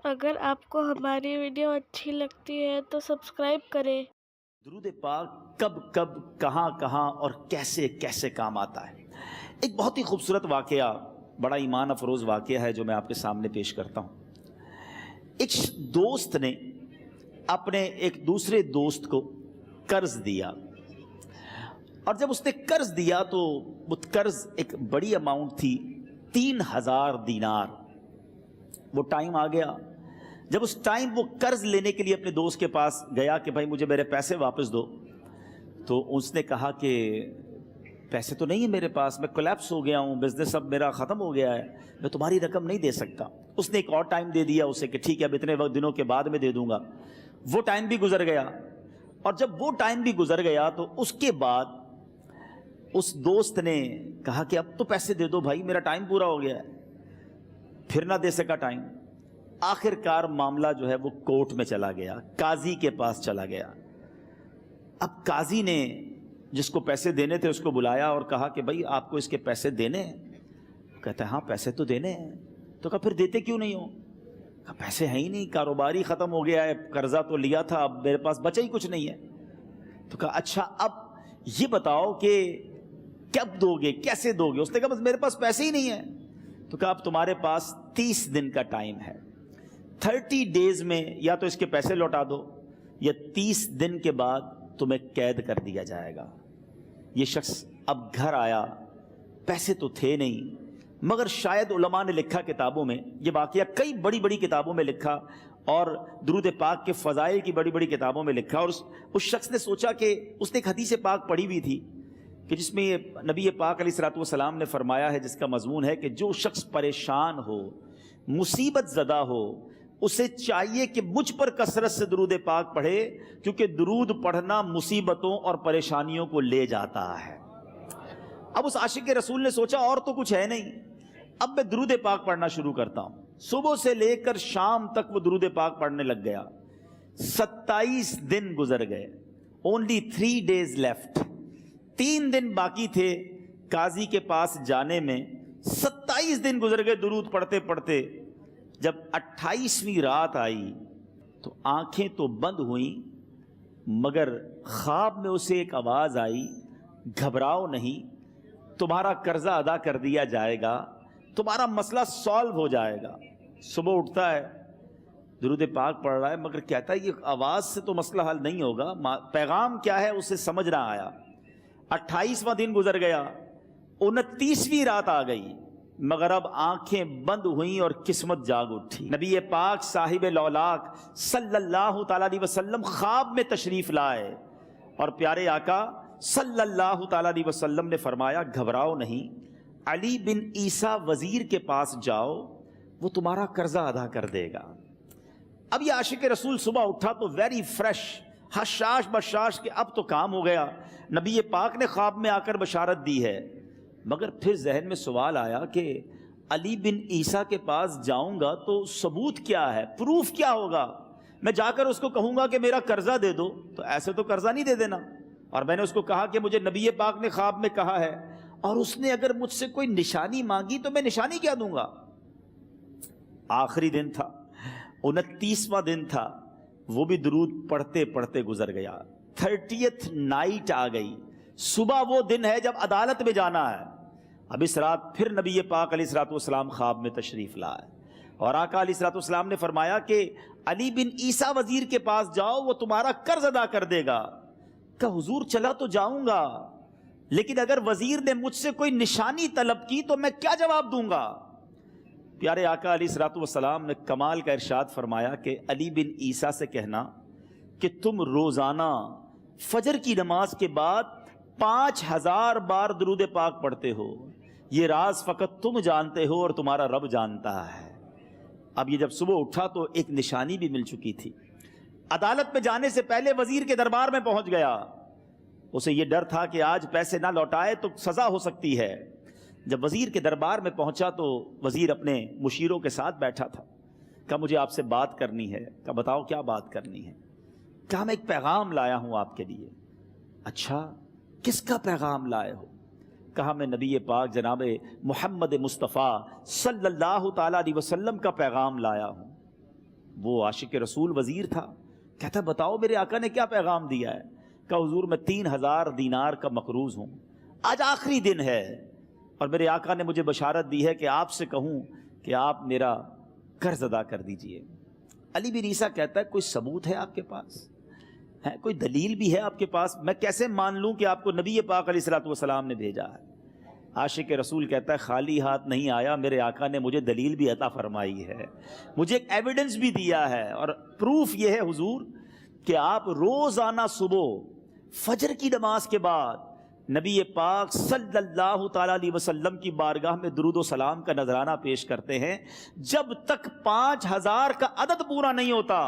اگر آپ کو ہماری ویڈیو اچھی لگتی ہے تو سبسکرائب کریں۔ درود پاک کب کب کہاں کہاں اور کیسے کیسے کام آتا ہے۔ ایک بہت ہی خوبصورت واقعہ، بڑا ایمان افروز واقعہ ہے جو میں آپ کے سامنے پیش کرتا ہوں۔ ایک دوست نے اپنے ایک دوسرے دوست کو قرض دیا، اور جب اس نے قرض دیا تو وہ قرض ایک بڑی اماؤنٹ تھی، 3000 دینار۔ وہ ٹائم آ گیا جب اس ٹائم وہ قرض لینے کے لیے اپنے دوست کے پاس گیا کہ بھائی مجھے میرے پیسے واپس دو، تو اس نے کہا کہ پیسے تو نہیں ہے میرے پاس، میں کولیپس ہو گیا ہوں، بزنس اب میرا ختم ہو گیا ہے، میں تمہاری رقم نہیں دے سکتا۔ اس نے ایک اور ٹائم دے دیا اسے کہ ٹھیک ہے اب اتنے وقت دنوں کے بعد میں دے دوں گا۔ وہ ٹائم بھی گزر گیا، اور جب وہ ٹائم بھی گزر گیا تو اس کے بعد اس دوست نے کہا کہ اب تو پیسے دے دو بھائی، میرا ٹائم پورا ہو گیا ہے۔ پھر نہ دے سکا ٹائم۔ آخر کار معاملہ جو ہے وہ کورٹ میں چلا گیا، قاضی کے پاس چلا گیا۔ اب قاضی نے جس کو پیسے دینے تھے اس کو بلایا اور کہا کہ بھائی آپ کو اس کے پیسے دینے ہیں؟ کہتا ہے ہاں پیسے تو دینے ہیں۔ تو کہا پھر دیتے کیوں نہیں ہو؟ کہا پیسے ہیں ہی نہیں، کاروباری ختم ہو گیا ہے، قرضہ تو لیا تھا، اب میرے پاس بچا ہی کچھ نہیں ہے۔ تو کہا اچھا اب یہ بتاؤ کہ کب دو گے، کیسے دو گے؟ اس نے کہا بس میرے پاس پیسے ہی نہیں ہیں۔ تو کہا اب تمہارے پاس 30 دن کا ٹائم ہے، 30 ڈیز میں یا تو اس کے پیسے لوٹا دو یا 30 دن کے بعد تمہیں قید کر دیا جائے گا۔ یہ شخص اب گھر آیا، پیسے تو تھے نہیں، مگر شاید علماء نے لکھا کتابوں میں، یہ واقعہ کئی بڑی بڑی کتابوں میں لکھا اور درود پاک کے فضائل کی بڑی بڑی کتابوں میں لکھا، اور اس شخص نے سوچا کہ اس نے ایک حدیث پاک پڑھی ہوئی تھی کہ جس میں نبی پاک علیہ الصلوۃ والسلام نے فرمایا ہے، جس کا مضمون ہے کہ جو شخص پریشان ہو، مصیبت زدہ ہو، اسے چاہیے کہ مجھ پر کثرت سے درود پاک پڑھے، کیونکہ درود پڑھنا مصیبتوں اور پریشانیوں کو لے جاتا ہے۔ اب اس عاشق رسول نے سوچا اور تو کچھ ہے نہیں، اب میں درود پاک پڑھنا شروع کرتا ہوں۔ صبح سے لے کر شام تک وہ درود پاک پڑھنے لگ گیا۔ 27 دن گزر گئے، only 3 days left، 3 دن باقی تھے قاضی کے پاس جانے میں۔ 27 دن گزر گئے درود پڑھتے پڑھتے۔ جب 28ویں رات آئی تو آنکھیں تو بند ہوئیں، مگر خواب میں اسے ایک آواز آئی، گھبراؤ نہیں، تمہارا قرضہ ادا کر دیا جائے گا، تمہارا مسئلہ سالو ہو جائے گا۔ صبح اٹھتا ہے، درود پاک پڑھ رہا ہے، مگر کہتا ہے یہ آواز سے تو مسئلہ حل نہیں ہوگا، پیغام کیا ہے اسے سمجھ نہ آیا۔ 28واں دن گزر گیا، 29ویں رات آ گئی، مگر اب آنکھیں بند ہوئیں اور قسمت جاگ اٹھی۔ نبی پاک صاحب لولاک صلی اللہ تعالیٰ علیہ وسلم خواب میں تشریف لائے، اور پیارے آقا صلی اللہ تعالیٰ علیہ وسلم نے فرمایا گھبراؤ نہیں، علی بن عیسیٰ وزیر کے پاس جاؤ، وہ تمہارا قرضہ ادا کر دے گا۔ اب یہ عاشق رسول صبح اٹھا تو ویری فریش، حشاش بشاش کہ اب تو کام ہو گیا، نبی پاک نے خواب میں آ کر بشارت دی ہے۔ مگر پھر ذہن میں سوال آیا کہ علی بن عیسیٰ کے پاس جاؤں گا تو ثبوت کیا ہے، پروف کیا ہوگا؟ میں جا کر اس کو کہوں گا کہ میرا قرضہ دے دو، تو ایسے تو قرضہ نہیں دے دینا، اور میں نے اس کو کہا کہ مجھے نبی پاک نے خواب میں کہا ہے، اور اس نے اگر مجھ سے کوئی نشانی مانگی تو میں نشانی کیا دوں گا؟ آخری دن تھا، 29واں دن تھا، وہ بھی درود پڑھتے پڑھتے گزر گیا۔ 30th نائٹ آ گئی، صبح وہ دن ہے جب عدالت میں جانا ہے۔ اب اس رات پھر نبی پاک علیہ الصلوۃ والسلام خواب میں تشریف لائے، اور آقا علیہ الصلوۃ والسلام نے فرمایا کہ علی بن عیسیٰ وزیر کے پاس جاؤ، وہ تمہارا قرض ادا کر دے گا۔ کہ حضور چلا تو جاؤں گا، لیکن اگر وزیر نے مجھ سے کوئی نشانی طلب کی تو میں کیا جواب دوں گا؟ پیارے آقا علیہ الصلوۃ والسلام نے کمال کا ارشاد فرمایا کہ علی بن عیسیٰ سے کہنا کہ تم روزانہ فجر کی نماز کے بعد 5000 بار درود پاک پڑھتے ہو، یہ راز فقط تم جانتے ہو اور تمہارا رب جانتا ہے۔ اب یہ جب صبح اٹھا تو ایک نشانی بھی مل چکی تھی۔ عدالت میں جانے سے پہلے وزیر کے دربار میں پہنچ گیا، اسے یہ ڈر تھا کہ آج پیسے نہ لوٹائے تو سزا ہو سکتی ہے۔ جب وزیر کے دربار میں پہنچا تو وزیر اپنے مشیروں کے ساتھ بیٹھا تھا۔ کہا مجھے آپ سے بات کرنی ہے۔ کہا بتاؤ کیا بات کرنی ہے؟ کہا میں ایک پیغام لایا ہوں آپ کے لیے۔ اچھا کس کا پیغام لائے ہو؟ کہا میں نبی پاک جناب محمد مصطفیٰ صلی اللہ تعالیٰ علیہ وسلم کا پیغام لایا ہوں۔ وہ عاشق رسول وزیر تھا، کہتا بتاؤ میرے آقا نے کیا پیغام دیا ہے؟ کہا حضور میں 3000 دینار کا مقروض ہوں، آج آخری دن ہے اور میرے آقا نے مجھے بشارت دی ہے کہ آپ سے کہوں کہ آپ میرا قرض ادا کر دیجئے۔ علی بن عیسیٰ کہتا ہے کوئی ثبوت ہے آپ کے پاس؟ ہے کوئی دلیل بھی ہے آپ کے پاس؟ میں کیسے مان لوں کہ آپ کو نبی پاک علیہ الصلوۃ والسلام نے بھیجا ہے؟ عاشق رسول کہتا ہے خالی ہاتھ نہیں آیا، میرے آقا نے مجھے دلیل بھی عطا فرمائی ہے، مجھے ایک ایویڈنس بھی دیا ہے، اور پروف یہ ہے حضور کہ آپ روزانہ صبح فجر کی نماز کے بعد نبی پاک صلی اللہ تعالیٰ علیہ وسلم کی بارگاہ میں درود و سلام کا نذرانہ پیش کرتے ہیں، جب تک 5000 کا عدد پورا نہیں ہوتا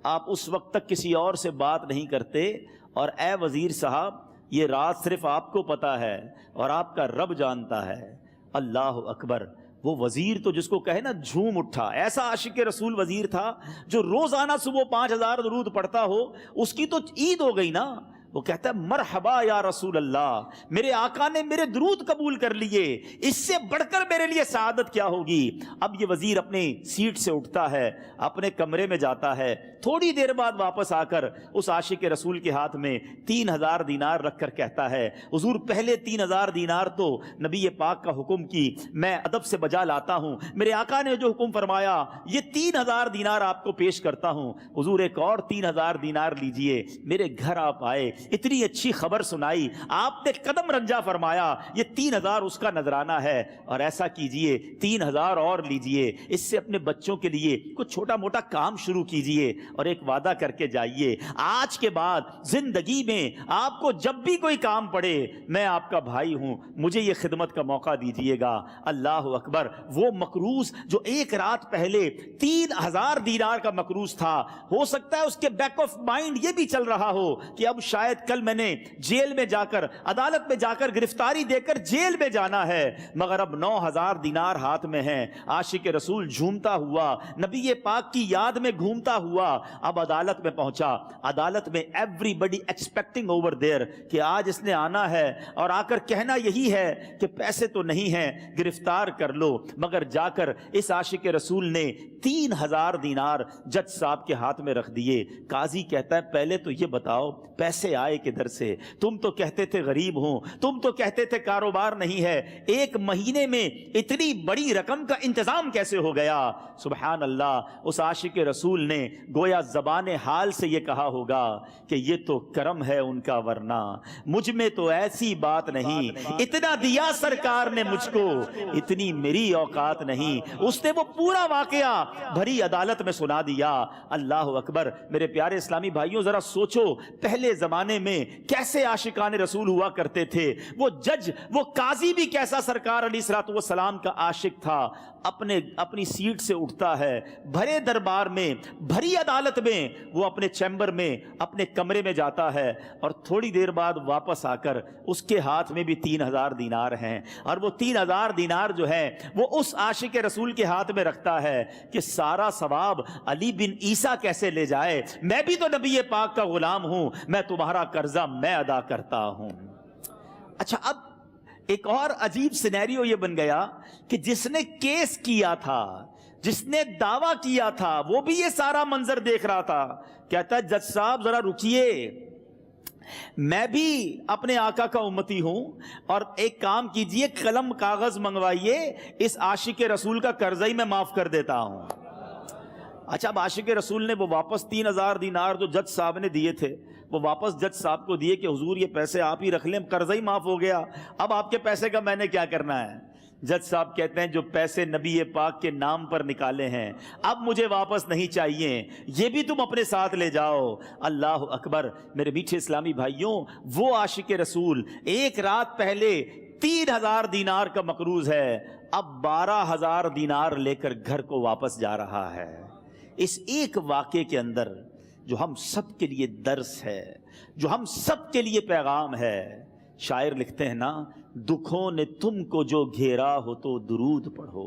آپ اس وقت تک کسی اور سے بات نہیں کرتے۔ اور اے وزیر صاحب یہ رات صرف آپ کو پتا ہے اور آپ کا رب جانتا ہے۔ اللہ اکبر، وہ وزیر تو جس کو کہے نا جھوم اٹھا، ایسا عاشق رسول وزیر تھا جو روزانہ صبح 5000 درود پڑھتا ہو، اس کی تو عید ہو گئی نا۔ وہ کہتا ہے مرحبا یا رسول اللہ، میرے آقا نے میرے درود قبول کر لیے، اس سے بڑھ کر میرے لیے سعادت کیا ہوگی۔ اب یہ وزیر اپنی سیٹ سے اٹھتا ہے، اپنے کمرے میں جاتا ہے، تھوڑی دیر بعد واپس آ کر اس عاشق رسول کے ہاتھ میں 3000 دینار رکھ کر کہتا ہے حضور پہلے 3000 دینار تو نبی پاک کا حکم کی میں ادب سے بجا لاتا ہوں، میرے آقا نے جو حکم فرمایا یہ 3000 دینار آپ کو پیش کرتا ہوں، حضور ایک اور 3000 دینار لیجئے۔ میرے گھر آپ آئے، اتنی اچھی خبر سنائی، آپ نے قدم رنجا فرمایا، یہ 3000 اس کا نذرانہ ہے، اور ایسا کیجئے 3000 اور لیجئے، اس سے اپنے بچوں کے لیے کچھ چھوٹا موٹا کام شروع کیجئے اور ایک وعدہ کر کے جائیے، آج کے بعد زندگی میں آپ کو جب بھی کوئی کام پڑے میں آپ کا بھائی ہوں، مجھے یہ خدمت کا موقع دیجئے گا۔ اللہ اکبر، وہ مقروض جو ایک رات پہلے 3000 دینار کا مقروض تھا، ہو سکتا ہے اس کے بیک آف مائنڈ یہ بھی چل رہا ہو کہ اب شاید کل میں نے جیل میں جا کر، عدالت میں جا کر گرفتاری دے کر جیل میں جانا ہے، مگر اب 9000 دینار ہاتھ میں ہیں۔ عاشق رسول جھومتا ہوا نبی پاک کی یاد میں گھومتا ہوا اب عدالت میں پہنچا۔ عدالت میں everybody expecting over there کہ آج اس نے آنا ہے اور آ کر کہنا یہی ہے کہ پیسے تو نہیں ہیں، گرفتار کر لو، مگر جا کر اس عاشق رسول نے 3000 دینار جج صاحب کے ہاتھ میں رکھ دیے۔ قاضی کہتا ہے پہلے تو یہ بتاؤ پیسے آئے کدھر سے؟ تم تو کہتے تھے غریب ہوں، تم تو کہتے تھے کاروبار نہیں ہے، ایک مہینے میں اتنی بڑی رقم کا انتظام کیسے ہو گیا؟ سبحان اللہ، اس عاشق رسول نے گویا زبان حال سے یہ کہا ہوگا کہ یہ تو کرم ہے ان کا، ورنہ مجھ میں تو ایسی بات نہیں، اتنا دیا سرکار نے مجھ کو، اتنی میری اوقات نہیں۔ اس نے وہ پورا واقعہ بھری عدالت میں سنا دیا۔ اللہ اکبر، میرے پیارے اسلامی بھائیوں ذرا سوچو پہلے زمانے میں کیسے عاشقان رسول ہوا کرتے تھے۔ وہ جج، وہ قاضی بھی کیسا سرکار علیہ الصلوۃ والسلام کا عاشق تھا۔ اپنی سیٹ سے اٹھتا ہے، بھرے دربار میں، بھری عدالت میں، وہ اپنے چیمبر میں، اپنے کمرے میں جاتا ہے، اور تھوڑی دیر بعد واپس آ کر اس کے ہاتھ میں بھی 3000 دینار ہیں، اور وہ 3000 دینار جو ہے وہ اس عاشق رسول کے ہاتھ میں رکھتا ہے کہ سارا ثواب علی بن عیسیٰ کیسے لے جائے، میں بھی تو نبی پاک کا غلام ہوں، میں تمہارا قرضہ میں ادا کرتا ہوں۔ اچھا، اب ایک اور عجیب سینیریو یہ بن گیا کہ جس نے کیس کیا تھا، جس نے دعویٰ کیا تھا، وہ بھی یہ سارا منظر دیکھ رہا تھا۔ کہتا ہے جج صاحب ذرا رکیے، میں بھی اپنے آقا کا امتی ہوں، اور ایک کام کیجئے، قلم کاغذ منگوائیے، اس عاشق رسول کا قرضہ ہی میں معاف کر دیتا ہوں۔ اچھا، اب عاشق رسول نے وہ واپس 3000 دینار جو جج صاحب نے دیے تھے وہ واپس جج صاحب کو دیے کہ حضور یہ پیسے آپ ہی رکھ لیں، قرضہ ہی معاف ہو گیا، اب آپ کے پیسے کا میں نے کیا کرنا ہے؟ جج صاحب کہتے ہیں جو پیسے نبی پاک کے نام پر نکالے ہیں اب مجھے واپس نہیں چاہیے، یہ بھی تم اپنے ساتھ لے جاؤ۔ اللہ اکبر، میرے میٹھے اسلامی بھائیوں، وہ عاشق رسول ایک رات پہلے 3000 دینار کا مقروض ہے، اب 12000 دینار لے کر گھر کو واپس جا رہا ہے۔ اس ایک واقعے کے اندر جو ہم سب کے لیے درس ہے، جو ہم سب کے لیے پیغام ہے، شاعر لکھتے ہیں نا، دکھوں نے تم کو جو گھیرا ہو تو درود پڑھو،